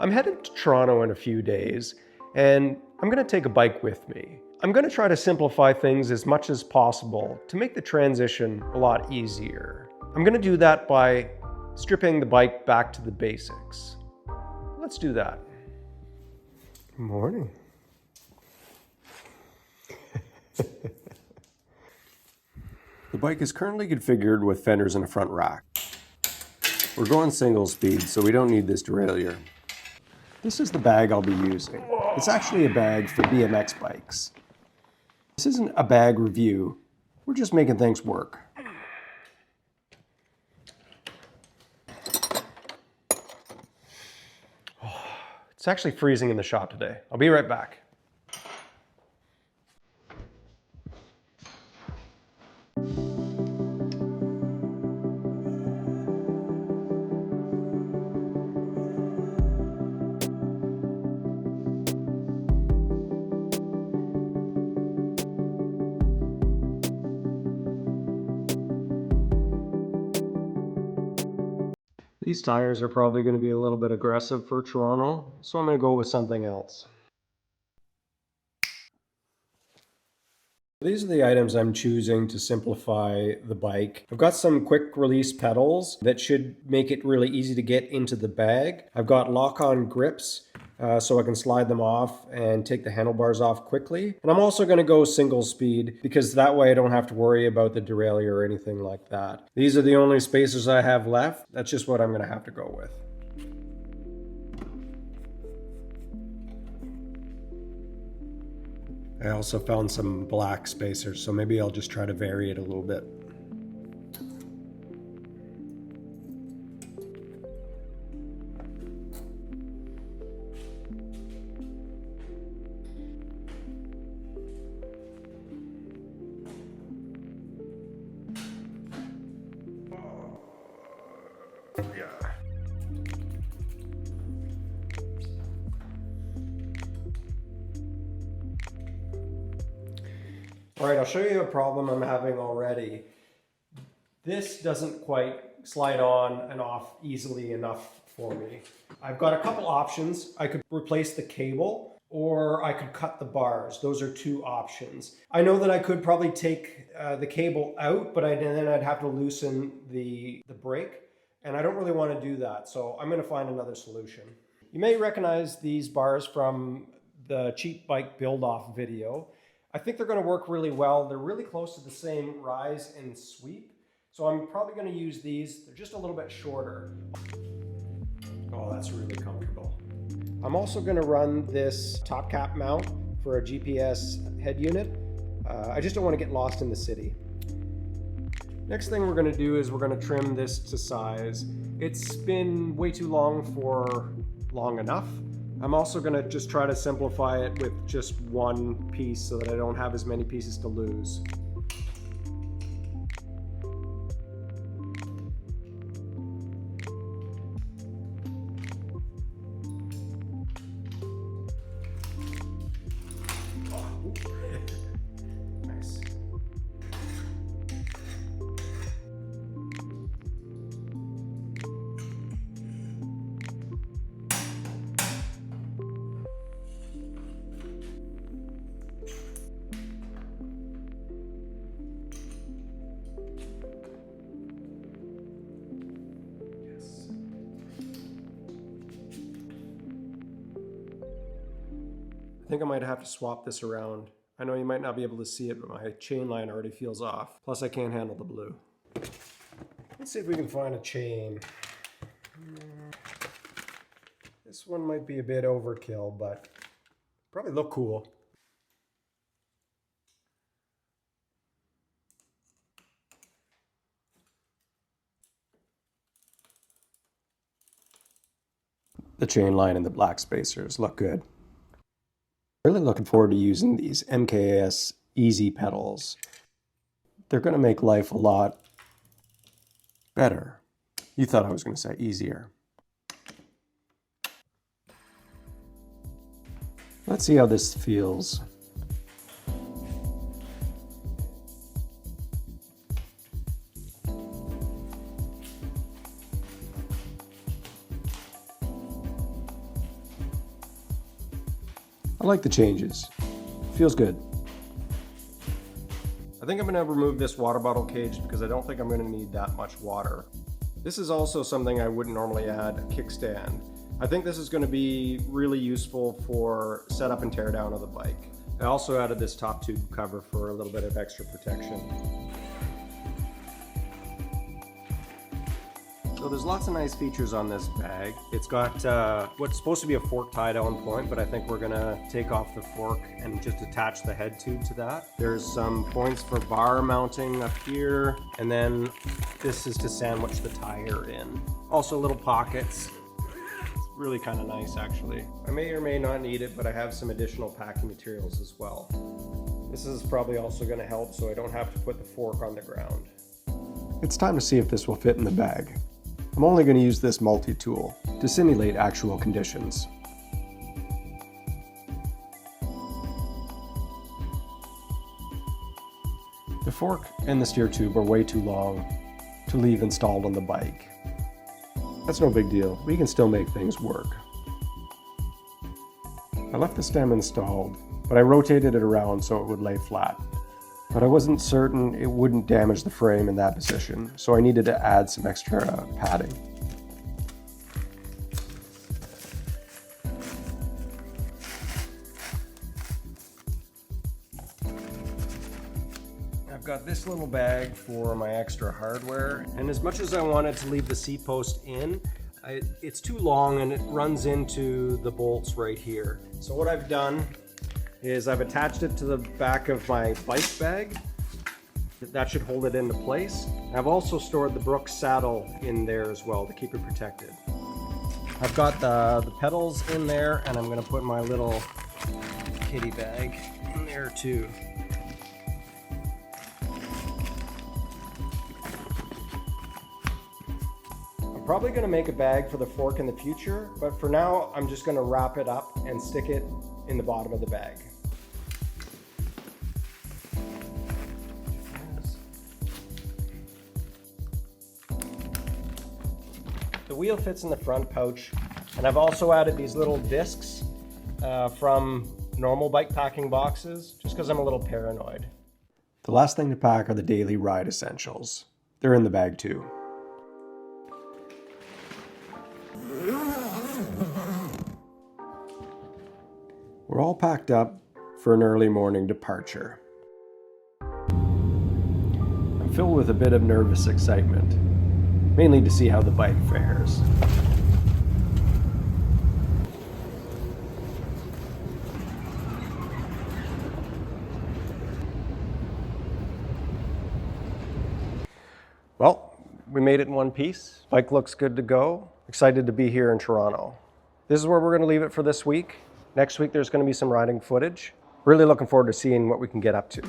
I'm headed to Toronto in a few days, and I'm going to take a bike with me. I'm going to try to simplify things as much as possible to make the transition a lot easier. I'm going to do that by stripping the bike back to the basics. Let's do that. Good morning. The bike is currently configured with fenders and a front rack. We're going single speed, so we don't need this derailleur. This is the bag I'll be using. It's actually a bag for BMX bikes. This isn't a bag review. We're just making things work. It's actually freezing in the shop today. I'll be right back. These tires are probably going to be a little bit aggressive for Toronto, so I'm going to go with something else. These are the items I'm choosing to simplify the bike. I've got some quick release pedals that should make it really easy to get into the bag. I've got lock-on grips so I can slide them off and take the handlebars off quickly. And I'm also going to go single speed because that way I don't have to worry about the derailleur or anything like that. These are the only spacers I have left. That's just what I'm going to have to go with. I also found some black spacers, so maybe I'll just try to vary it a little bit. Yeah. All right, I'll show you a problem I'm having already. This doesn't quite slide on and off easily enough for me. I've got a couple options. I could replace the cable or I could cut the bars. Those are two options. I know that I could probably take the cable out, but then I'd have to loosen the brake, and I don't really want to do that, so I'm going to find another solution. You may recognize these bars from the cheap bike build-off video. I think they're going to work really well. They're really close to the same rise and sweep. So I'm probably going to use these. They're just a little bit shorter. Oh, that's really comfortable. I'm also going to run this top cap mount for a GPS head unit. I just don't want to get lost in the city. Next thing we're going to do is we're going to trim this to size. It's been way too long enough. I'm also going to just try to simplify it with just one piece so that I don't have as many pieces to lose. Nice. I think I might have to swap this around. I know you might not be able to see it, but my chain line already feels off. Plus I can't handle the blue. Let's see if we can find a chain. This one might be a bit overkill, but probably look cool. The chain line and the black spacers look good. Really looking forward to using these MKS Easy pedals. They're going to make life a lot better. You thought I was going to say easier. Let's see how this feels. I like the changes. Feels good. I think I'm going to remove this water bottle cage because I don't think I'm going to need that much water. This is also something I wouldn't normally add, a kickstand. I think this is going to be really useful for setup and tear down of the bike. I also added this top tube cover for a little bit of extra protection. So there's lots of nice features on this bag. It's got what's supposed to be a fork tie down point, but I think we're gonna take off the fork and just attach the head tube to that. There's some points for bar mounting up here, and then this is to sandwich the tire in. Also little pockets. It's really kind of nice actually. I may or may not need it, but I have some additional packing materials as well. This is probably also gonna help so I don't have to put the fork on the ground. It's time to see if this will fit in the bag. I'm only going to use this multi-tool to simulate actual conditions. The fork and the steer tube are way too long to leave installed on the bike. That's no big deal, we can still make things work. I left the stem installed, but I rotated it around so it would lay flat. But I wasn't certain it wouldn't damage the frame in that position, so I needed to add some extra padding. I've got this little bag for my extra hardware, and as much as I wanted to leave the seat post in, it's too long and it runs into the bolts right here. So what I've done is I've attached it to the back of my bike bag. That should hold it into place. I've also stored the Brooks saddle in there as well to keep it protected. I've got the pedals in there, and I'm gonna put my little kitty bag in there too. I'm probably gonna make a bag for the fork in the future, but for now I'm just gonna wrap it up and stick it in the bottom of the bag. The wheel fits in the front pouch, and I've also added these little discs from normal bike packing boxes, just because I'm a little paranoid. The last thing to pack are the daily ride essentials. They're in the bag too. We're all packed up for an early morning departure. I'm filled with a bit of nervous excitement, mainly to see how the bike fares. Well, we made it in one piece. Bike looks good to go. Excited to be here in Toronto. This is where we're going to leave it for this week. Next week there's going to be some riding footage. Really looking forward to seeing what we can get up to.